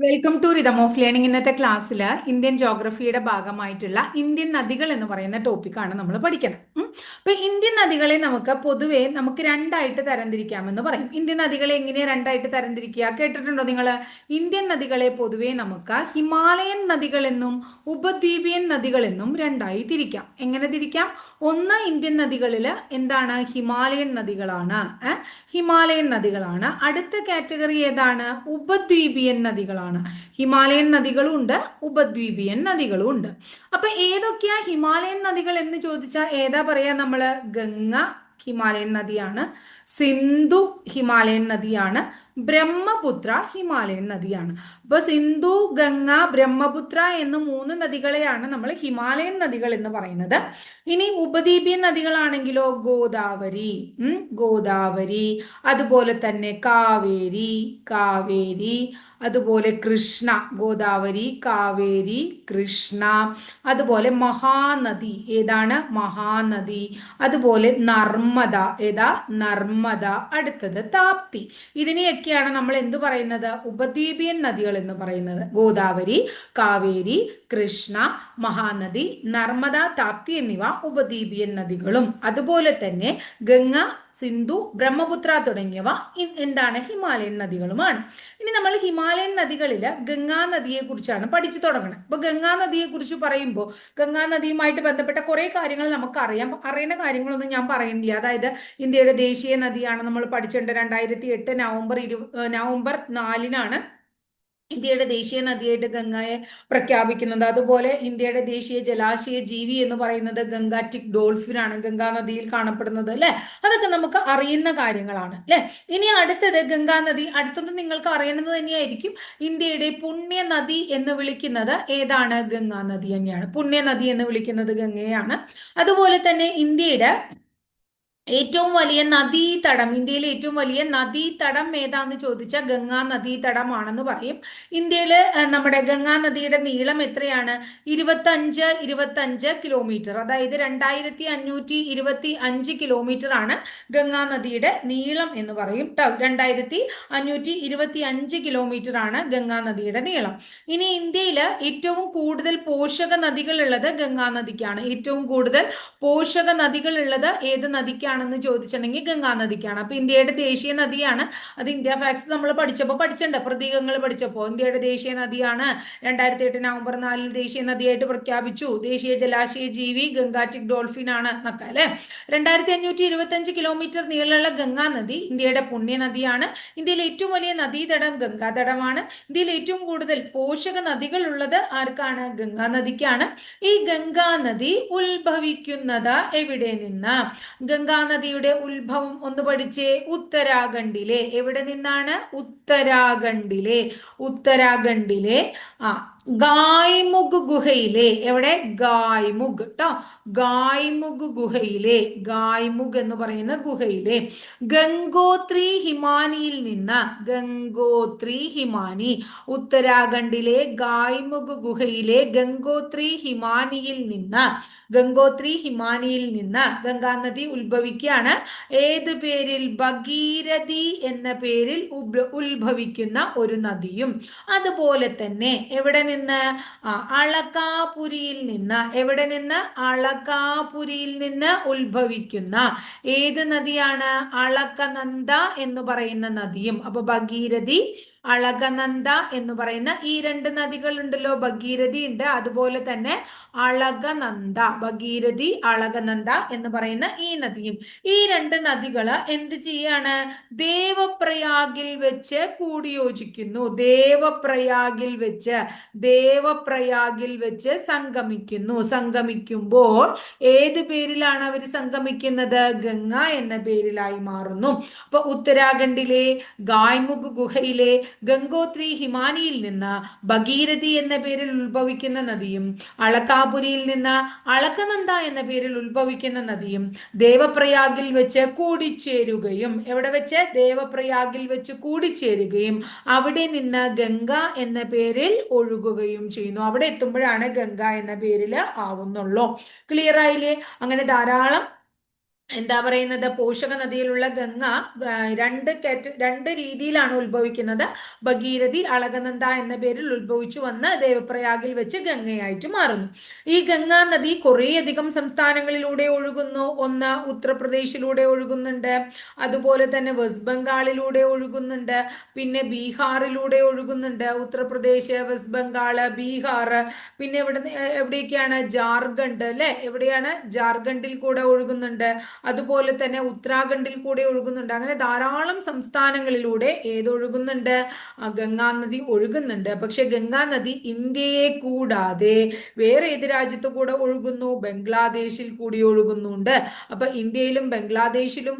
Welcome to rhythm of learning. ഇന്നത്തെ ക്ലാസ്സിൽ Indian ജോഗ്രഫിയുടെ ഭാഗമായിട്ടുള്ള ഇന്ത്യൻ നദികൾ എന്ന് പറയുന്ന ടോപ്പിക്കാണ് നമ്മൾ പഠിക്കുന്നത്. അപ്പൊ ഇന്ത്യൻ നദികളെ നമുക്ക് രണ്ടായിട്ട് തരംതിരിക്കാമെന്ന് പറയും. ഇന്ത്യൻ നദികളെ എങ്ങനെ രണ്ടായിട്ട് തരംതിരിക്കുക കേട്ടിട്ടുണ്ടോ നിങ്ങൾ? ഇന്ത്യൻ നദികളെ പൊതുവെ നമുക്ക് ഹിമാലയൻ നദികളെന്നും ഉപദ്വീപിയൻ നദികളെന്നും രണ്ടായി തിരിക്കാം. എങ്ങനെ തിരിക്കാം? ഒന്ന്, ഇന്ത്യൻ നദികളിൽ എന്താണ്? ഹിമാലയൻ നദികളാണ്. ഹിമാലയൻ നദികളാണ്. അടുത്ത കാറ്റഗറി ഏതാണ്? ഉപദ്വീപിയൻ നദികളാണ്. ഹിമാലയൻ നദികളും ഉണ്ട്, ഉപദ്വീപിയൻ നദികളും ഉണ്ട്. അപ്പൊ ഏതൊക്കെയാ ഹിമാലയൻ നദികൾ എന്ന് ചോദിച്ചാൽ ഏതാ പറയാ നമ്മള്? ഗംഗ ഹിമാലയൻ നദിയാണ്, സിന്ധു ഹിമാലയൻ നദിയാണ്, ബ്രഹ്മപുത്ര ഹിമാലയൻ നദിയാണ്. അപ്പൊ സിന്ധു, ഗംഗ, ബ്രഹ്മപുത്ര എന്ന മൂന്ന് നദികളെയാണ് നമ്മൾ ഹിമാലയൻ നദികൾ എന്ന് പറയുന്നത്. ഇനി ഉപദ്വീപിയൻ നദികളാണെങ്കിലോ ഗോദാവരി, ഗോദാവരി, അതുപോലെ തന്നെ കാവേരി, അതുപോലെ കൃഷ്ണ, ഗോദാവരി, കാവേരി, കൃഷ്ണ, അതുപോലെ മഹാനദി, ഏതാണ്? മഹാനദി, അതുപോലെ നർമ്മദ, ഏതാ? നർമ്മദ, അടുത്തത് താപ്തി. ഇതിനെയൊക്കെയാണ് നമ്മൾ എന്തു പറയുന്നത്? ഉപദ്വീപിയൻ നദികൾ എന്ന് പറയുന്നത്. ഗോദാവരി, കാവേരി, കൃഷ്ണ, മഹാനദി, നർമ്മദ, താപ്തി എന്നിവ ഉപദ്വീപിയൻ നദികളും, അതുപോലെ തന്നെ ഗംഗ, സിന്ധു, ബ്രഹ്മപുത്ര തുടങ്ങിയവ എന്താണ്? ഹിമാലയൻ നദികളുമാണ്. ഇനി നമ്മൾ ഹിമാലയൻ നദികളിൽ ഗംഗാ നദിയെ കുറിച്ചാണ് പഠിച്ചു തുടങ്ങുന്നത്. അപ്പൊ ഗംഗാ നദിയെ കുറിച്ച് പറയുമ്പോൾ ഗംഗാ നദിയുമായിട്ട് ബന്ധപ്പെട്ട കുറെ കാര്യങ്ങൾ നമുക്ക് അറിയുന്ന കാര്യങ്ങളൊന്നും ഞാൻ പറയുന്നില്ല. അതായത് ഇന്ത്യയുടെ ദേശീയ നദിയാണ് നമ്മൾ പഠിച്ചിട്ടുണ്ട്. 2008 നവംബർ 4-നാണ് ഇന്ത്യയുടെ ദേശീയ നദിയായിട്ട് ഗംഗയെ പ്രഖ്യാപിക്കുന്നത്. അതുപോലെ ഇന്ത്യയുടെ ദേശീയ ജലാശയ ജീവി എന്ന് പറയുന്നത് ഗംഗാറ്റിക് ഡോൾഫിനാണ്, ഗംഗാ നദിയിൽ കാണപ്പെടുന്നത്. അല്ലെ? അതൊക്കെ നമുക്ക് അറിയുന്ന കാര്യങ്ങളാണ്. അല്ലെ? ഇനി അടുത്തത് ഗംഗാ നദി. അടുത്തത് നിങ്ങൾക്ക് അറിയുന്നത് തന്നെയായിരിക്കും. ഇന്ത്യയുടെ പുണ്യ നദി എന്ന് വിളിക്കുന്നത് ഏതാണ്? ഗംഗാ നദി തന്നെയാണ്. പുണ്യ നദി എന്ന് വിളിക്കുന്നത് ഗംഗയാണ്. അതുപോലെ തന്നെ ഇന്ത്യയുടെ ഏറ്റവും വലിയ നദീതടം, ഇന്ത്യയിലെ ഏറ്റവും വലിയ നദീതടം ഏതാന്ന് ചോദിച്ചാൽ ഗംഗാ നദീതടമാണെന്ന് പറയും. ഇന്ത്യയില് നമ്മുടെ ഗംഗാ നദിയുടെ നീളം എത്രയാണ്? 25 കിലോമീറ്റർ. അതായത് 2525 കിലോമീറ്റർ ആണ് ഗംഗാ നദിയുടെ നീളം എന്ന് പറയും. 2525 കിലോമീറ്റർ ആണ് ഗംഗാ നദിയുടെ നീളം. ഇനി ഇന്ത്യയില് ഏറ്റവും കൂടുതൽ പോഷക നദികൾ ഉള്ളത് ഗംഗാ നദിക്കാണ്. ഏറ്റവും കൂടുതൽ പോഷക നദികൾ ഉള്ളത് ഏത് നദിക്കാണ് ണെന്ന് ചോദിച്ചിട്ടുണ്ടെങ്കിൽ ഗംഗാ നദിക്കാണ്. അപ്പൊ ഇന്ത്യയുടെ ദേശീയ നദിയാണ്. അത് ഇന്ത്യ ഫാക്സ് നമ്മൾ പഠിച്ചിട്ടുണ്ട്, പ്രതീകങ്ങൾ പഠിച്ചപ്പോൾ. ഇന്ത്യയുടെ ദേശീയ നദിയാണ്. 2008 നവംബർ 4 ദേശീയ നദിയായിട്ട് പ്രഖ്യാപിച്ചു. ദേശീയ ജലാശയ ജീവി ഗംഗാറ്റിക് ഡോൾഫിൻ ആണ് എന്നൊക്കെ. അല്ലെ? 2525 കിലോമീറ്റർ നീളമുള്ള ഗംഗാ നദി ഇന്ത്യയുടെ പുണ്യ നദിയാണ്. ഇന്ത്യയിലെ ഏറ്റവും വലിയ നദീതടം ഗംഗാതടമാണ്. ഇന്ത്യയിൽ ഏറ്റവും കൂടുതൽ പോഷക നദികൾ ഉള്ളത് ആർക്കാണ്? ഗംഗാ നദിക്കാണ്. ഈ ഗംഗാ നദി ഉത്ഭവിക്കുന്നത് എവിടെ നിന്ന്? ഗംഗാ നദിയുടെ ഉത്ഭവം ഒന്ന് പഠിച്ചേ. ഉത്തരാഖണ്ഡിലെ. എവിടെ നിന്നാണ്? ഉത്തരാഖണ്ഡിലെ ഗായ്മുഖ് ഗുഹയിലെ. എവിടെ? ഗായ്മുഖ് ട്ടോ. ഗായ്മുഖ് എന്ന് പറയുന്ന ഗുഹയിലെ ഗംഗോത്രി ഹിമാനി, ഉത്തരാഖണ്ഡിലെ ഗായ്മുഖ് ഗുഹയിലെ ഗംഗോത്രി ഹിമാനിയിൽ നിന്ന് ഗംഗാ നദി ഉത്ഭവിക്കുകയാണ്. ഏത് പേരിൽ? ഭഗീരഥി എന്ന പേരിൽ ഉത്ഭവിക്കുന്ന ഒരു നദിയും. അതുപോലെ തന്നെ എവിടെ നിന്ന്? അളകാപുരിയിൽ നിന്ന് ഉത്ഭവിക്കുന്ന ഏത് നദിയാണ്? അളകനന്ദ എന്ന് പറയുന്ന നദിയും. അപ്പൊ ഭഗീരഥി, അളകനന്ദ എന്ന് പറയുന്ന ഈ രണ്ട് നദികൾ ഉണ്ടല്ലോ. ഭഗീരഥി ഉണ്ട്, അതുപോലെ തന്നെ ഭഗീരഥി, അളകനന്ദ എന്ന് പറയുന്ന ഈ നദിയും. ഈ രണ്ട് നദികള് എന്ത് ചെയ്യാണ്? ദേവപ്രയാഗിൽ വെച്ച് കൂടിയോജിക്കുന്നു. ദേവപ്രയാഗിൽ വെച്ച് സംഗമിക്കുമ്പോൾ ഏത് പേരിലാണ് അവർ സംഗമിക്കുന്നത്? ഗംഗ എന്ന പേരിലായി മാറുന്നു. അപ്പൊ ഉത്തരാഖണ്ഡിലെ ഗായ്മുഖ് ഗുഹയിലെ ഗംഗോത്രി ഹിമാനിയിൽ നിന്ന് ഭഗീരഥി എന്ന പേരിൽ ഉത്ഭവിക്കുന്ന നദിയും, അളകാപുരിയിൽ നിന്ന് അളകനന്ദ എന്ന പേരിൽ ഉത്ഭവിക്കുന്ന നദിയും ദേവപ്രയാഗിൽ വെച്ച് കൂടിച്ചേരുകയും, എവിടെ വെച്ച്? ദേവപ്രയാഗിൽ വെച്ച് കൂടിച്ചേരുകയും അവിടെ നിന്ന് ഗംഗ എന്ന പേരിൽ ഒഴുകുകയും ചെയ്യുന്നു. അവിടെ എത്തുമ്പോഴാണ് ഗംഗ എന്ന പേരിൽ ആവുന്നുള്ളൂ. ക്ലിയർ ആയില്ലേ? അങ്ങനെ ധാരാളം എന്താ പറയുന്നത്, പോഷക നദിയിലുള്ള ഗംഗ രണ്ട് രീതിയിലാണ് ഉത്ഭവിക്കുന്നത്. ഭഗീരഥി അളകനന്ദ എന്ന പേരിൽ ഉത്ഭവിച്ചു വന്ന് ദേവപ്രയാഗിൽ വെച്ച് ഗംഗയായിട്ട് മാറുന്നു. ഈ ഗംഗാ നദി കുറേയധികം സംസ്ഥാനങ്ങളിലൂടെ ഒഴുകുന്നു. ഒന്ന്, ഉത്തർപ്രദേശിലൂടെ ഒഴുകുന്നുണ്ട്, അതുപോലെ തന്നെ വെസ്റ്റ് ബംഗാളിലൂടെ ഒഴുകുന്നുണ്ട്, പിന്നെ ബീഹാറിലൂടെ ഒഴുകുന്നുണ്ട്. ഉത്തർപ്രദേശ്, വെസ്റ്റ് ബംഗാള്, ബീഹാർ, പിന്നെ എവിടെയൊക്കെയാണ്, ജാർഖണ്ഡ് അല്ലെ, എവിടെയാണ്, ജാർഖണ്ഡിൽ കൂടെ ഒഴുകുന്നുണ്ട്. അതുപോലെ തന്നെ ഉത്തരാഖണ്ഡിൽ കൂടെ ഒഴുകുന്നുണ്ട്. അങ്ങനെ ധാരാളം സംസ്ഥാനങ്ങളിലൂടെ ഏതൊഴുകുന്നുണ്ട്, ഗംഗാനദി ഒഴുകുന്നുണ്ട്. പക്ഷെ ഗംഗാനദി ഇന്ത്യയെ കൂടാതെ വേറെ ഏത് രാജ്യത്തു കൂടെ ഒഴുകുന്നു, ബംഗ്ലാദേശിൽ കൂടി ഒഴുകുന്നുണ്ട്. അപ്പൊ ഇന്ത്യയിലും ബംഗ്ലാദേശിലും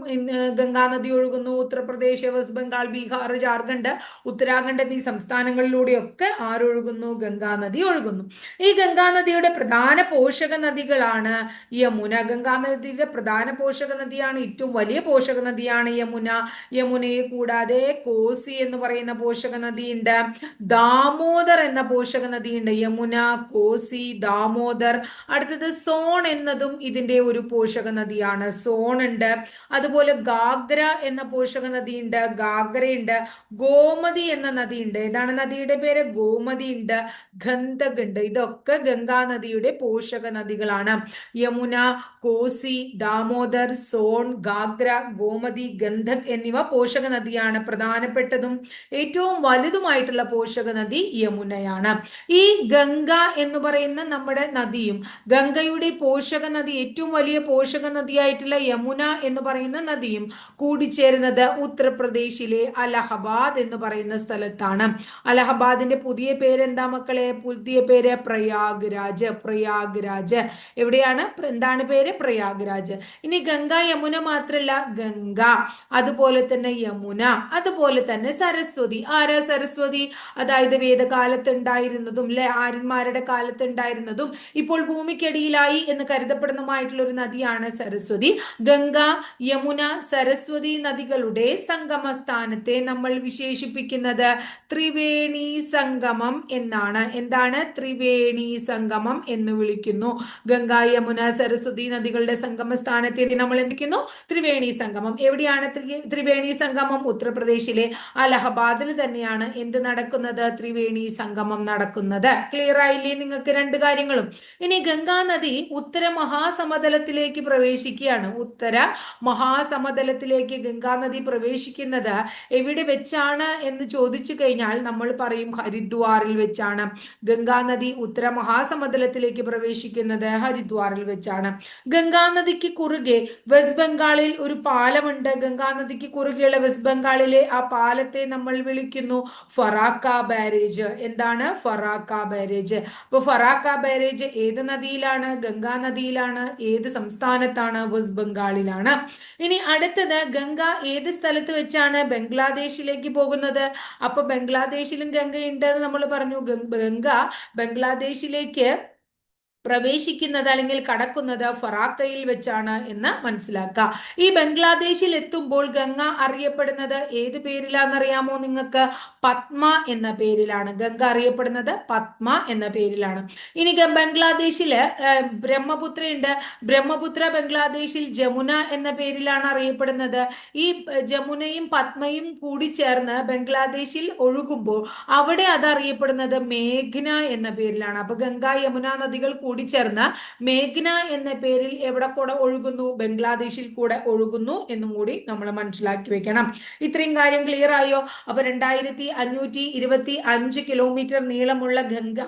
ഗംഗാനദി ഒഴുകുന്നു. ഉത്തർപ്രദേശ്, വെസ്റ്റ് ബംഗാൾ, ബീഹാർ, ജാർഖണ്ഡ്, ഉത്തരാഖണ്ഡ് എന്നീ സംസ്ഥാനങ്ങളിലൂടെയൊക്കെ ആരൊഴുകുന്നു, ഗംഗാനദി ഒഴുകുന്നു. ഈ ഗംഗാനദിയുടെ പ്രധാന പോഷക നദികളാണ് യമുന. ഗംഗാനദിയുടെ പ്രധാന പോഷക നദിയാണ്, ഏറ്റവും വലിയ പോഷക നദിയാണ് യമുന. യമുനയെ കൂടാതെ കോസി എന്ന് പറയുന്ന പോഷക നദിയുണ്ട്, ദാമോദർ എന്ന പോഷക നദിയുണ്ട്. യമുന, കോസി, ദാമോദർ. അടുത്തത് സോൺ എന്നതും ഇതിന്റെ ഒരു പോഷക നദിയാണ്, സോൺ ഉണ്ട്. അതുപോലെ ഗാഗ്ര എന്ന പോഷക നദിയുണ്ട്, ഗാഗ്രയുണ്ട്. ഗോമതി എന്ന നദിയുണ്ട്. ഏതാണ് നദിയുടെ പേര്, ഗോമതി ഉണ്ട്. ഗന്ധക് ഉണ്ട്. ഇതൊക്കെ ഗംഗാ നദിയുടെ പോഷക നദികളാണ്. യമുന, കോസി, ദാമോദർ, സോൺ, ഗാഗ്ര, ഗോമതി, ഗന്ധക് എന്നിവ പോഷക നദിയാണ്. പ്രധാനപ്പെട്ടതും ഏറ്റവും വലുതുമായിട്ടുള്ള പോഷക നദി യമുനയാണ്. ഈ ഗംഗ എന്ന് പറയുന്ന നമ്മുടെ നദിയും ഗംഗയുടെ പോഷക നദി, ഏറ്റവും വലിയ പോഷക നദിയായിട്ടുള്ള യമുന എന്ന് പറയുന്ന നദിയും കൂടിച്ചേരുന്നത് ഉത്തർപ്രദേശിലെ അലഹബാദ് എന്ന് പറയുന്ന സ്ഥലത്താണ്. അലഹബാദിന്റെ പുതിയ പേര് എന്താ മക്കളെ, പുതിയ പേര് പ്രയാഗ്രാജ്. പ്രയാഗ്രാജ് എവിടെയാണ്, എന്താണ് പേര്, പ്രയാഗ്രാജ്. ഇനി ഗംഗ യമുന മാത്രല്ല, ഗംഗ, അതുപോലെ തന്നെ യമുന, അതുപോലെ തന്നെ സരസ്വതി. ആരാ സരസ്വതി, അതായത് വേദകാലത്ത് ഉണ്ടായിരുന്നതും അല്ലെ, ആര്യന്മാരുടെ കാലത്ത് ഉണ്ടായിരുന്നതും ഇപ്പോൾ ഭൂമിക്കടിയിലായി എന്ന് കരുതപ്പെടുന്നതുമായിട്ടുള്ള ഒരു നദിയാണ് സരസ്വതി. ഗംഗ, യമുന, സരസ്വതി നദികളുടെ സംഗമ സ്ഥാനത്തെ നമ്മൾ വിശേഷിപ്പിക്കുന്നത് ത്രിവേണി സംഗമം എന്നാണ്. എന്താണ്, ത്രിവേണി സംഗമം എന്ന് വിളിക്കുന്നു. ഗംഗ, യമുന, സരസ്വതി നദികളുടെ സംഗമ സ്ഥാനത്തെ നമ്മൾ എന്തിക്കുന്നു, ത്രിവേണി സംഗമം. എവിടെയാണ് ത്രിവേണി സംഗമം, ഉത്തർപ്രദേശിലെ അലഹബാദിൽ തന്നെയാണ് എന്ത് നടക്കുന്നത്, ത്രിവേണി സംഗമം നടക്കുന്നത്. ക്ലിയർ ആയില്ലേ നിങ്ങൾക്ക് രണ്ട് കാര്യങ്ങളും. ഇനി ഗംഗാ നദി ഉത്തര മഹാസമതലത്തിലേക്ക് പ്രവേശിക്കുകയാണ്. ഉത്തര മഹാസമതലത്തിലേക്ക് ഗംഗാ നദി പ്രവേശിക്കുന്നത് എവിടെ വെച്ചാണ് എന്ന് ചോദിച്ചു കഴിഞ്ഞാൽ നമ്മൾ പറയും ഹരിദ്വാറിൽ വെച്ചാണ്. ഗംഗാ നദി ഉത്തര മഹാസമതലത്തിലേക്ക് പ്രവേശിക്കുന്നത് ഹരിദ്വാറിൽ വെച്ചാണ്. ഗംഗാനദിക്ക് കുറുകെ വെസ്റ്റ് ബംഗാളിൽ ഒരു പാലമുണ്ട്. ഗംഗാനദിക്ക് കുറുകെയുള്ള വെസ്റ്റ് ബംഗാളിലെ ആ പാലത്തെ നമ്മൾ വിളിക്കുന്നു ഫറാക്ക ബാരേജ്. എന്താണ്, ഫറാക്ക ബാരേജ്. അപ്പൊ ഫറാക്ക ബാരേജ് ഏത് നദിയിലാണ്, ഗംഗാ നദിയിലാണ്. ഏത് സംസ്ഥാനത്താണ്, വെസ്റ്റ് ബംഗാളിലാണ്. ഇനി അടുത്തത്, ഗംഗ ഏത് സ്ഥലത്ത് വെച്ചാണ് ബംഗ്ലാദേശിലേക്ക് പോകുന്നത്. അപ്പൊ ബംഗ്ലാദേശിലും ഗംഗയുണ്ട് എന്ന് നമ്മൾ പറഞ്ഞു. ഗംഗ ബംഗ്ലാദേശിലേക്ക് പ്രവേശിക്കുന്നത് അല്ലെങ്കിൽ കടക്കുന്നത് ഫറാക്കയിൽ വെച്ചാണ് എന്ന് മനസ്സിലാക്കുക. ഈ ബംഗ്ലാദേശിൽ എത്തുമ്പോൾ ഗംഗ അറിയപ്പെടുന്നത് ഏത് പേരിലാണെന്നറിയാമോ നിങ്ങൾക്ക്, പത്മ എന്ന പേരിലാണ്. ഗംഗ അറിയപ്പെടുന്നത് പത്മ എന്ന പേരിലാണ്. ഇനി ബംഗ്ലാദേശില് ബ്രഹ്മപുത്രയുണ്ട്. ബ്രഹ്മപുത്ര ബംഗ്ലാദേശിൽ ജമുന എന്ന പേരിലാണ് അറിയപ്പെടുന്നത്. ഈ ജമുനയും പത്മയും കൂടി ചേർന്ന് ബംഗ്ലാദേശിൽ ഒഴുകുമ്പോൾ അവിടെ അത് അറിയപ്പെടുന്നത് മേഘ്ന എന്ന പേരിലാണ്. അപ്പൊ ഗംഗ, യമുന നദികൾ കൂടിച്ചേർന്ന് മേഘ്ന എന്ന പേരിൽ എവിടെ കൂടെ ഒഴുകുന്നു, ബംഗ്ലാദേശിൽ കൂടെ ഒഴുകുന്നു എന്നും കൂടി നമ്മൾ മനസ്സിലാക്കി വെക്കണം. ഇത്രയും കാര്യം ക്ലിയർ ആയോ. അപ്പൊ 2525 കിലോമീറ്റർ നീളമുള്ള ഗംഗ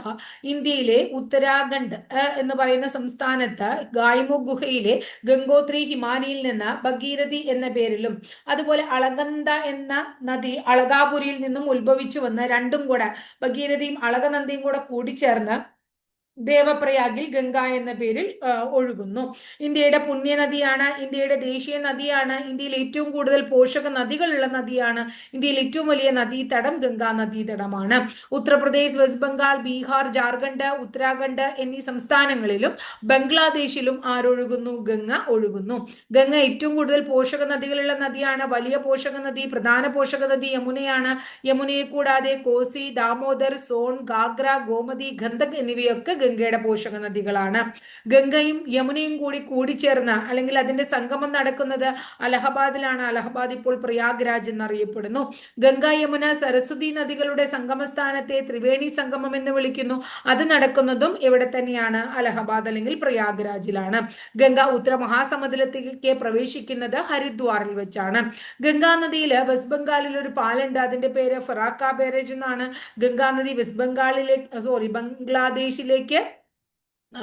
ഇന്ത്യയിലെ ഉത്തരാഖണ്ഡ് എന്ന് പറയുന്ന സംസ്ഥാനത്ത് ഗായ്മുഖ് ഗുഹയിലെ ഗംഗോത്രി ഹിമാനിയിൽ നിന്ന് ഭഗീരഥി എന്ന പേരിലും, അതുപോലെ അളകനന്ദ എന്ന നദി അളകാപുരിയിൽ നിന്നും ഉത്ഭവിച്ചു വന്ന് രണ്ടും കൂടെ, ഭഗീരഥിയും അളകനന്ദയും കൂടെ കൂടിച്ചേർന്ന് ദേവപ്രയാഗിൽ ഗംഗ എന്ന പേരിൽ ഒഴുകുന്നു. ഇന്ത്യയുടെ പുണ്യനദിയാണ്, ഇന്ത്യയുടെ ദേശീയ നദിയാണ്, ഇന്ത്യയിൽ ഏറ്റവും കൂടുതൽ പോഷക നദികളുള്ള നദിയാണ്, ഇന്ത്യയിൽ ഏറ്റവും വലിയ നദീതടം ഗംഗാ നദീതടമാണ്. ഉത്തർപ്രദേശ്, വെസ്റ്റ് ബംഗാൾ, ബീഹാർ, ജാർഖണ്ഡ്, ഉത്തരാഖണ്ഡ് എന്നീ സംസ്ഥാനങ്ങളിലും ബംഗ്ലാദേശിലും ആരൊഴുകുന്നു, ഗംഗ ഒഴുകുന്നു. ഗംഗ ഏറ്റവും കൂടുതൽ പോഷക നദികളുള്ള നദിയാണ്. വലിയ പോഷക നദി, പ്രധാന പോഷക നദി യമുനയാണ്. യമുനയെ കൂടാതെ കോസി, ദാമോദർ, സോൺ, ഗാഗ്ര, ഗോമതി, ഗന്ധക് എന്നിവയൊക്കെ ഗംഗയുടെ പോഷക നദികളാണ്. ഗംഗയും യമുനയും കൂടി കൂടിച്ചേർന്ന് അല്ലെങ്കിൽ അതിന്റെ സംഗമം നടക്കുന്നത് അലഹബാദിലാണ്. അലഹബാദ് ഇപ്പോൾ പ്രയാഗ്രാജ് എന്നറിയപ്പെടുന്നു. ഗംഗ, യമുന, സരസ്വതി നദികളുടെ സംഗമസ്ഥാനത്തെ ത്രിവേണി സംഗമം എന്ന് വിളിക്കുന്നു. അത് നടക്കുന്നതും ഇവിടെ തന്നെയാണ്, അലഹബാദ് അല്ലെങ്കിൽ പ്രയാഗ്രാജിലാണ്. ഗംഗ ഉത്തര മഹാസമുദ്രത്തിലേക്ക് പ്രവേശിക്കുന്നത് ഹരിദ്വാറിൽ വെച്ചാണ്. ഗംഗാ നദിയിൽ വെസ്റ്റ് ബംഗാളിൽ ഒരു പാലുണ്ട്, അതിന്റെ പേര് ഫറാക്ക ബാരേജ് എന്നാണ്. ഗംഗാ നദി വെസ്റ്റ് ബംഗ്ലാദേശിലേക്ക്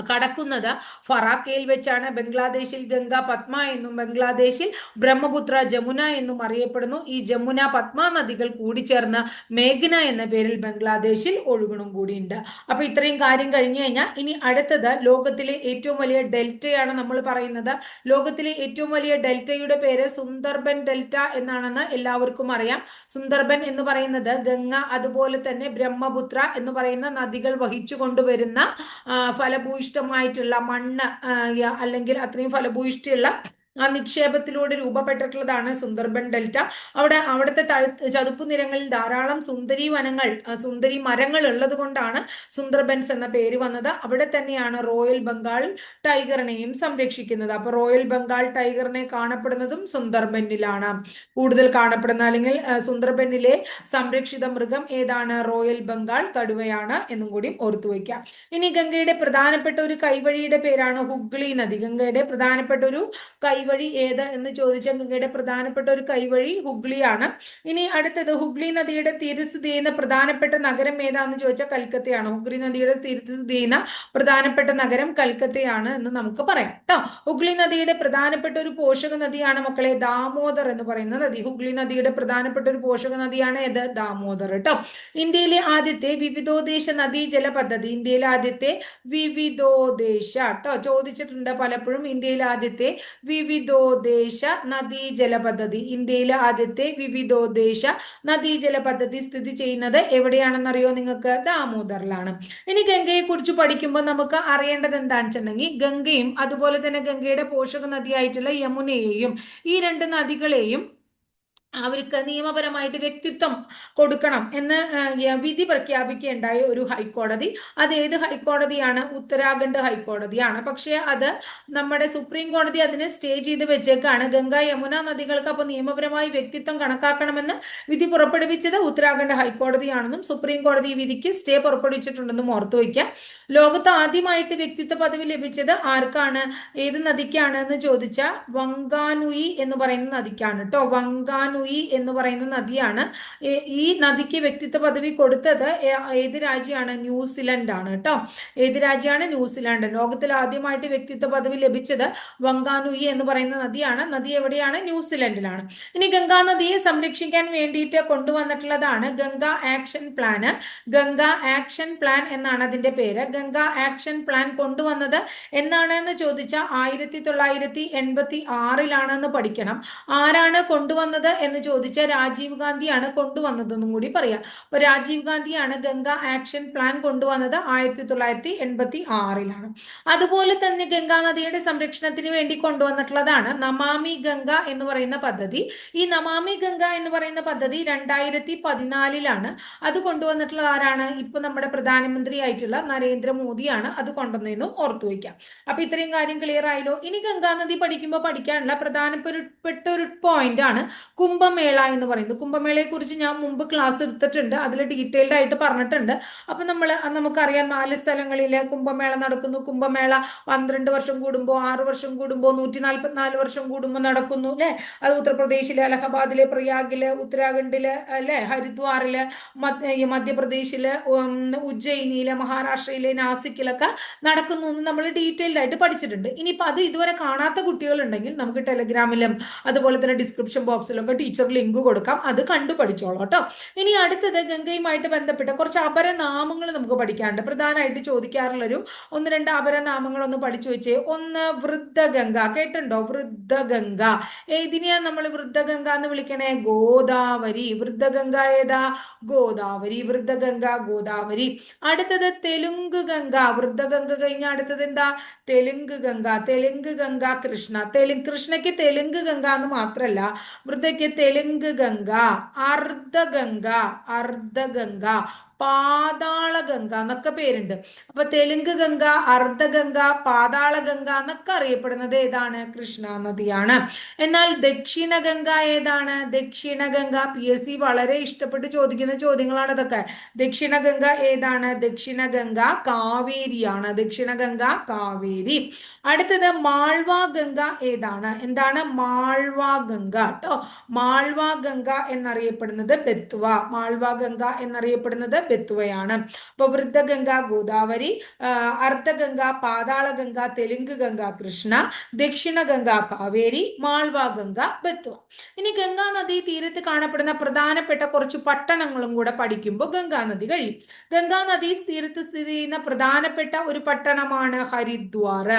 കടക്കുന്നത് ഫറാക്കയിൽ വെച്ചാണ്. ബംഗ്ലാദേശിൽ ഗംഗ പത്മ എന്നും ബംഗ്ലാദേശിൽ ബ്രഹ്മപുത്ര ജമുന എന്നും അറിയപ്പെടുന്നു. ഈ ജമുന പത്മ നദികൾ കൂടിച്ചേർന്ന് മേഘ്ന എന്ന പേരിൽ ബംഗ്ലാദേശിൽ ഒഴുകണം കൂടിയുണ്ട്. അപ്പൊ ഇത്രയും കാര്യം കഴിഞ്ഞു കഴിഞ്ഞാൽ ഇനി അടുത്തത് ലോകത്തിലെ ഏറ്റവും വലിയ ഡെൽറ്റയാണ് നമ്മൾ പറയുന്നത്. ലോകത്തിലെ ഏറ്റവും വലിയ ഡെൽറ്റയുടെ പേര് സുന്ദർബൻ ഡെൽറ്റ എന്നാണെന്ന് എല്ലാവർക്കും അറിയാം. സുന്ദർബൻ എന്ന് പറയുന്നത് ഗംഗ അതുപോലെ തന്നെ ബ്രഹ്മപുത്ര എന്ന് പറയുന്ന നദികൾ വഹിച്ചു കൊണ്ടുവരുന്ന ഫലഭൂയിഷ്ടമായിട്ടുള്ള മണ്ണ് അല്ലെങ്കിൽ അത്രയും ഫലഭൂയിഷ്ടിയുള്ള ആ നിക്ഷേപത്തിലൂടെ രൂപപ്പെട്ടിട്ടുള്ളതാണ് സുന്ദർബൻ ഡെൽറ്റ. അവിടുത്തെ ചതുപ്പ് നിരങ്ങളിൽ ധാരാളം സുന്ദരി വനങ്ങൾ, സുന്ദരി മരങ്ങൾ ഉള്ളത് കൊണ്ടാണ് സുന്ദർബൻസ് എന്ന പേര് വന്നത്. അവിടെ തന്നെയാണ് റോയൽ ബംഗാൾ ടൈഗറിനെയും സംരക്ഷിക്കുന്നത്. അപ്പൊ റോയൽ ബംഗാൾ ടൈഗറിനെ കാണപ്പെടുന്നതും സുന്ദർബനിലാണ് കൂടുതൽ കാണപ്പെടുന്നത്. അല്ലെങ്കിൽ സുന്ദർബനിലെ സംരക്ഷിത മൃഗം ഏതാണ്? റോയൽ ബംഗാൾ കടുവയാണ് എന്നും കൂടി ഓർത്തു വയ്ക്കാം. ഇനി ഗംഗയുടെ പ്രധാനപ്പെട്ട ഒരു കൈവഴിയുടെ പേരാണ് ഹുഗ്ലി നദി. ഗംഗയുടെ പ്രധാനപ്പെട്ട ഒരു കൈവഴി ഏത് എന്ന് ചോദിച്ചാൽ ഗംഗയുടെ പ്രധാനപ്പെട്ട ഒരു കൈവഴി ഹുഗ്ലിയാണ്. ഇനി അടുത്തത് ഹുഗ്ലി നദിയുടെ തീരസ്ഥിതി ചെയ്യുന്ന പ്രധാനപ്പെട്ട നഗരം ഏതാന്ന് ചോദിച്ചാൽ കൽക്കത്തയാണ്. ഹുഗ്ലി നദിയുടെ തീരസ്ഥിതി ചെയ്യുന്ന പ്രധാനപ്പെട്ട നഗരം കൽക്കത്തയാണ് എന്ന് നമുക്ക് പറയാം കേട്ടോ. ഹുഗ്ലി നദിയുടെ പ്രധാനപ്പെട്ട ഒരു പോഷക നദിയാണ് മക്കളെ ദാമോദർ എന്ന് പറയുന്ന നദി. ഹുഗ്ലി നദിയുടെ പ്രധാനപ്പെട്ട ഒരു പോഷക നദിയാണ് ഏത്? ദാമോദർ കേട്ടോ. ഇന്ത്യയിലെ ആദ്യത്തെ വിവിധോദ്ദേശ നദീജല പദ്ധതി. ഇന്ത്യയിലെ ആദ്യത്തെ വിവിധോദ്ദേശ കേട്ടോ ചോദിച്ചിട്ടുണ്ട് പലപ്പോഴും. ഇന്ത്യയിലെ ആദ്യത്തെ വിവിധോദ്ദേശ നദീജല പദ്ധതി. ഇന്ത്യയിലെ ആദ്യത്തെ വിവിധോദ്ദേശ നദീജല പദ്ധതി സ്ഥിതി ചെയ്യുന്നത് എവിടെയാണെന്നറിയോ നിങ്ങൾക്ക്? ദാമോദറിലാണ്. ഇനി ഗംഗയെ കുറിച്ച് പഠിക്കുമ്പോൾ നമുക്ക് അറിയേണ്ടത് എന്താണെന്ന് വെച്ചിട്ടുണ്ടെങ്കിൽ ഗംഗയും അതുപോലെ തന്നെ ഗംഗയുടെ പോഷക നദിയായിട്ടുള്ള യമുനയെയും ഈ രണ്ട് നദികളെയും അവർക്ക് നിയമപരമായിട്ട് വ്യക്തിത്വം കൊടുക്കണം എന്ന് വിധി പ്രഖ്യാപിക്കുകയുണ്ടായ ഒരു ഹൈക്കോടതി. അത് ഏത് ഹൈക്കോടതിയാണ്? ഉത്തരാഖണ്ഡ് ഹൈക്കോടതിയാണ്. പക്ഷേ അത് നമ്മുടെ സുപ്രീം കോടതി അതിനെ സ്റ്റേ ചെയ്ത് വെച്ചേക്കാണ്. ഗംഗ യമുന നദികൾക്ക് അപ്പോൾ നിയമപരമായി വ്യക്തിത്വം കണക്കാക്കണമെന്ന് വിധി പുറപ്പെടുവിച്ചത് ഉത്തരാഖണ്ഡ് ഹൈക്കോടതിയാണെന്നും സുപ്രീം കോടതി വിധിക്ക് സ്റ്റേ പുറപ്പെടുവിച്ചിട്ടുണ്ടെന്നും ഓർത്തു വയ്ക്കാം. ലോകത്ത് ആദ്യമായിട്ട് വ്യക്തിത്വ പദവി ലഭിച്ചത് ആർക്കാണ്? ഏത് നദിക്കാണ് എന്ന് ചോദിച്ചാൽ വങ്കാനുയി എന്ന് പറയുന്ന നദിക്കാണ് കേട്ടോ. വങ്കാനുയി എന്ന് പറയുന്ന നദിയാണ്. ഈ നദിക്ക് വ്യക്തിത്വ പദവി കൊടുത്തത് ഏത് രാജ്യമാണ്? ന്യൂസിലൻഡ് ആണ് കേട്ടോ. ഏത് രാജ്യമാണ്? ന്യൂസിലാൻഡ്. ലോകത്തിൽ ആദ്യമായിട്ട് വ്യക്തിത്വ പദവി ലഭിച്ചത് വങ്കാനുയി എന്ന് പറയുന്ന നദിയാണ്. നദി എവിടെയാണ്? ന്യൂസിലൻഡിലാണ്. ഇനി ഗംഗാ നദിയെ സംരക്ഷിക്കാൻ വേണ്ടിയിട്ട് കൊണ്ടുവന്നിട്ടുള്ളതാണ് Ganga action plan. Ganga action plan എന്നാണ് അതിന്റെ പേര്. ഗംഗ ആക്ഷൻ പ്ലാൻ കൊണ്ടുവന്നത് എന്നാണ് എന്ന് ചോദിച്ചാൽ 1986 പഠിക്കണം. ആരാണ് കൊണ്ടുവന്നത് എന്ന് ചോദിച്ചാൽ രാജീവ് ഗാന്ധിയാണ് കൊണ്ടുവന്നതെന്നും കൂടി പറയാം. അപ്പൊ രാജീവ് ഗാന്ധിയാണ് ഗംഗ ആക്ഷൻ പ്ലാൻ കൊണ്ടുവന്നത് 1986. അതുപോലെ തന്നെ ഗംഗാ നദിയുടെ സംരക്ഷണത്തിന് വേണ്ടി കൊണ്ടുവന്നിട്ടുള്ളതാണ് നമാമി ഗംഗ എന്ന് പറയുന്ന പദ്ധതി. ഈ നമാമി ഗംഗ എന്ന് പറയുന്ന പദ്ധതി 2014 അത് കൊണ്ടുവന്നിട്ടുള്ളത് ആരാണ്? ഇപ്പൊ നമ്മുടെ പ്രധാനമന്ത്രി ആയിട്ടുള്ള നരേന്ദ്രമോദിയാണ് അത് കൊണ്ടുവന്നതെന്നും ഓർത്തു വയ്ക്കാം. അപ്പൊ ഇത്രയും കാര്യം ക്ലിയർ ആയല്ലോ. ഇനി ഗംഗാ നദി പഠിക്കുമ്പോൾ പഠിക്കാനുള്ള പ്രധാനപ്പെട്ട ഒരു പോയിന്റ് ആണ് കുംഭമേള എന്ന് പറയുന്നത്. കുംഭമേളയെ കുറിച്ച് ഞാൻ മുമ്പ് ക്ലാസ് എടുത്തിട്ടുണ്ട്, അതിൽ ഡീറ്റെയിൽഡ് ആയിട്ട് പറഞ്ഞിട്ടുണ്ട്. അപ്പൊ നമുക്കറിയാം 4 സ്ഥലങ്ങളിൽ കുംഭമേള നടക്കുന്നു. കുംഭമേള 12 വർഷം കൂടുമ്പോൾ, 6 വർഷം കൂടുമ്പോൾ, 144 വർഷം കൂടുമ്പോൾ നടക്കുന്നു അല്ലെ. അത് ഉത്തർപ്രദേശിലെ അലഹബാദിലെ, പ്രയാഗില്, ഉത്തരാഖണ്ഡില് അല്ലെ, ഹരിദ്വാറില്, മധ്യപ്രദേശില്, ഉജ്ജയിനിയില്, മഹാരാഷ്ട്രയിലെ നാസിക്കിലൊക്കെ നടക്കുന്നു എന്ന് നമ്മൾ ഡീറ്റെയിൽഡ് ആയിട്ട് പഠിച്ചിട്ടുണ്ട്. ഇനിയിപ്പോൾ അത് ഇതുവരെ കാണാത്ത കുട്ടികളുണ്ടെങ്കിൽ നമുക്ക് ടെലഗ്രാമിലും അതുപോലെ തന്നെ ഡിസ്ക്രിപ്ഷൻ ബോക്സിലൊക്കെ ടീച്ചർ ലിങ്ക് കൊടുക്കാം, അത് കണ്ടു പഠിച്ചോളൂ കേട്ടോ. ഇനി അടുത്തത് ഗംഗയുമായിട്ട് ബന്ധപ്പെട്ട കുറച്ച് അപരനാമങ്ങൾ നമുക്ക് പഠിക്കാനുണ്ട്. പ്രധാനമായിട്ട് ചോദിക്കാറുള്ളൊരു 1-2 അപരനാമങ്ങൾ ഒന്ന് പഠിച്ചു വെച്ചേ. ഒന്ന് വൃദ്ധഗംഗ, കേട്ടുണ്ടോ? വൃദ്ധഗംഗ. ഏതിനെയാ നമ്മൾ വൃദ്ധഗംഗ എന്ന് വിളിക്കണേ? ഗോദാവരി. വൃദ്ധഗംഗ ഏതാ? ഗോദാവരി. വൃദ്ധഗംഗ ഗോദാവരി. അടുത്തത് തെലുങ്ക് ഗംഗ. വൃദ്ധഗംഗ കഴിഞ്ഞ അടുത്തത് എന്താ? തെലുങ്ക് ഗംഗ. തെലുങ്ക് ഗംഗ കൃഷ്ണ. കൃഷ്ണയ്ക്ക് തെലുങ്ക് ഗംഗ എന്ന് മാത്രല്ല, വൃദ്ധയ്ക്ക് തെലുങ്ക് ഗംഗ, അർദ്ധഗംഗ, പാതാള ഗംഗ എന്നൊക്കെ പേരുണ്ട്. അപ്പൊ തെലുങ്ക് ഗംഗ, അർദ്ധഗംഗ, പാതാള ഗംഗ എന്നൊക്കെ അറിയപ്പെടുന്നത് ഏതാണ്? കൃഷ്ണ നദിയാണ്. എന്നാൽ ദക്ഷിണ ഗംഗ ഏതാണ്? ദക്ഷിണ ഗംഗ PSC വളരെ ഇഷ്ടപ്പെട്ട് ചോദിക്കുന്ന ചോദ്യങ്ങളാണ് ഇതൊക്കെ. ദക്ഷിണ ഗംഗ ഏതാണ്? ദക്ഷിണ ഗംഗ കാവേരിയാണ്. ദക്ഷിണ ഗംഗ കാവേരി. അടുത്തത് മാൾവ ഗംഗ ഏതാണ്? എന്താണ്? മാൾവ ഗംഗ കേട്ടോ. മാൾവ ഗംഗ എന്നറിയപ്പെടുന്നത് ബെത്വ. മാൾവ ഗംഗ എന്നറിയപ്പെടുന്നത് ബെത്വയാണ്. അപ്പൊ വൃദ്ധഗംഗ ഗോദാവരി, അർദ്ധഗംഗ പാതാള ഗംഗ, തെലുങ്ക് ഗംഗ കൃഷ്ണ, ദക്ഷിണ ഗംഗ കാവേരി, മാൾവ ഗംഗ ബെത്വ. ഇനി ഗംഗാ നദി തീരത്ത് കാണപ്പെടുന്ന പ്രധാനപ്പെട്ട കുറച്ച് പട്ടണങ്ങളും കൂടെ പഠിക്കുമ്പോൾ ഗംഗാ നദി കഴിയും. ഗംഗാ നദി തീരത്ത് സ്ഥിതി ചെയ്യുന്ന പ്രധാനപ്പെട്ട ഒരു പട്ടണമാണ് ഹരിദ്വാർ.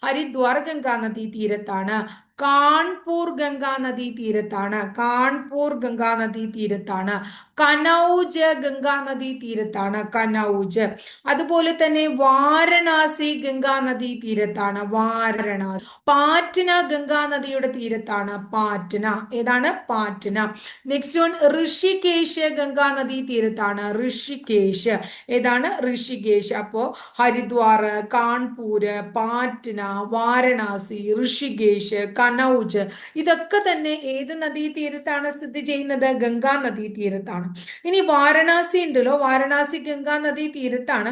ഹരിദ്വാർ ഗംഗാ നദി തീരത്താണ്. കാൺപൂർ ഗംഗാ നദി തീരത്താണ്. കാൺപൂർ ഗംഗാ നദി തീരത്താണ്. കനൗജ് ഗംഗാ നദി തീരത്താണ്. കനൗജ്. അതുപോലെ തന്നെ വാരണാസി ഗംഗാ നദി തീരത്താണ്. വാരണാസി. പാറ്റ്ന ഗംഗാ നദിയുടെ തീരത്താണ്. പാറ്റ്ന. ഏതാണ്? പാറ്റ്ന. നെക്സ്റ്റ് വൺ ഋഷികേശ് ഗംഗാ നദി തീരത്താണ്. ഋഷികേശ്. ഏതാണ്? ഋഷികേശ്. അപ്പോ ഹരിദ്വാർ, കാൺപൂര്, പാറ്റ്ന, വാരണാസി, ഋഷികേശ്, കനൗജ് ഇതൊക്കെ തന്നെ ഏത് നദീ തീരത്താണ് സ്ഥിതി ചെയ്യുന്നത്? ഗംഗാ നദീ തീരത്താണ്. ഇനി വാരണാസി ഉണ്ടല്ലോ, വാരണാസി ഗംഗാ നദീ തീരത്താണ്.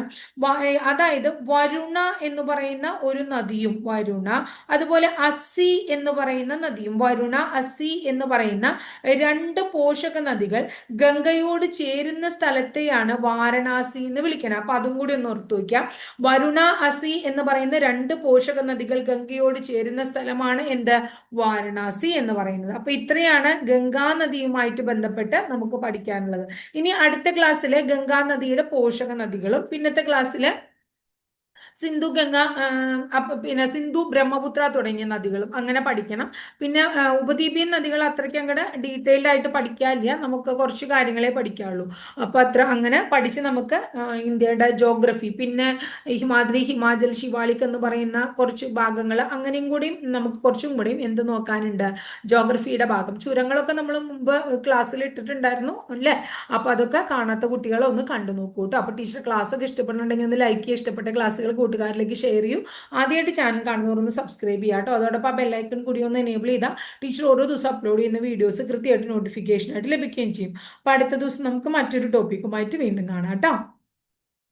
അതായത് വരുണ എന്ന് പറയുന്ന ഒരു നദിയും, വരുണ, അതുപോലെ അസി എന്ന് പറയുന്ന നദിയും, വരുണ അസി എന്ന് പറയുന്ന രണ്ട് പോഷക നദികൾ ഗംഗയോട് ചേരുന്ന സ്ഥലത്തെയാണ് വാരണാസി എന്ന് വിളിക്കുന്നത്. അപ്പൊ അതും കൂടി ഒന്ന് ഓർത്തു വയ്ക്കാം. വരുണ അസി എന്ന് പറയുന്ന രണ്ട് പോഷക നദികൾ ഗംഗയോട് ചേരുന്ന സ്ഥലമാണ് എന്ത്? വാരണാസി എന്ന് പറയുന്നത്. അപ്പൊ ഇത്രയാണ് ഗംഗാ നദിയുമായിട്ട് ബന്ധപ്പെട്ട് നമുക്ക് പഠിക്കാനുള്ളത്. ഇനി അടുത്ത ക്ലാസ്സിലെ ഗംഗാ നദിയുടെ പോഷക നദികളും പിന്നത്തെ ക്ലാസ്സിലെ സിന്ധു ഗംഗ, പിന്നെ സിന്ധു ബ്രഹ്മപുത്ര തുടങ്ങിയ നദികളും അങ്ങനെ പഠിക്കണം. പിന്നെ ഉപദ്വീപീയൻ നദികൾ അത്രയ്ക്ക് അങ്ങോട്ട് ഡീറ്റെയിൽഡ് ആയിട്ട് പഠിക്കാനില്ല, നമുക്ക് കുറച്ച് കാര്യങ്ങളെ പഠിക്കാനുള്ളൂ. അപ്പൊ അങ്ങനെ പഠിച്ച് നമുക്ക് ഇന്ത്യയുടെ ജോഗ്രഫി, പിന്നെ ഹിമാദ്രി, ഹിമാചൽ, ശിവാലിക് എന്ന് പറയുന്ന കുറച്ച് ഭാഗങ്ങൾ അങ്ങനെയും കൂടിയും നമുക്ക് കുറച്ചും കൂടിയും എന്ത് നോക്കാനുണ്ട്? ജോഗ്രഫിയുടെ ഭാഗം. ചുരങ്ങളൊക്കെ നമ്മൾ മുമ്പ് ക്ലാസ്സിൽ ഇട്ടിട്ടുണ്ടായിരുന്നു അല്ലേ? അപ്പൊ അതൊക്കെ കാണാത്ത കുട്ടികളെ ഒന്ന് കണ്ടു നോക്കൂ കേട്ടോ. അപ്പൊ ടീച്ചർ ക്ലാസ് ഒക്കെ ഇഷ്ടപ്പെടുന്നുണ്ടെങ്കിൽ ഒന്ന് ലൈക്ക് ചെയ്യുക, ഇഷ്ടപ്പെട്ട ക്ലാസ്സുകൾ കൂട്ടുകാരിലേക്ക് ഷെയർ ചെയ്യൂ. ആദ്യമായിട്ട് ചാനൽ കാണുന്നവർ ഒന്ന് സബ്സ്ക്രൈബ് ചെയ്യാം കേട്ടോ. അതോടൊപ്പം ആ ബെല്ലൈക്കൺ കൂടി ഒന്ന് എനേബിൾ ചെയ്താൽ ടീച്ചർ ഓരോ ദിവസം അപ്ലോഡ് ചെയ്യുന്ന വീഡിയോസ് കൃത്യമായിട്ട് നോട്ടിഫിക്കേഷൻ ആയിട്ട് ലഭിക്കുകയും ചെയ്യും. അപ്പൊ അടുത്ത ദിവസം നമുക്ക് മറ്റൊരു ടോപ്പിക്കുമായിട്ട് വീണ്ടും കാണാം കേട്ടോ.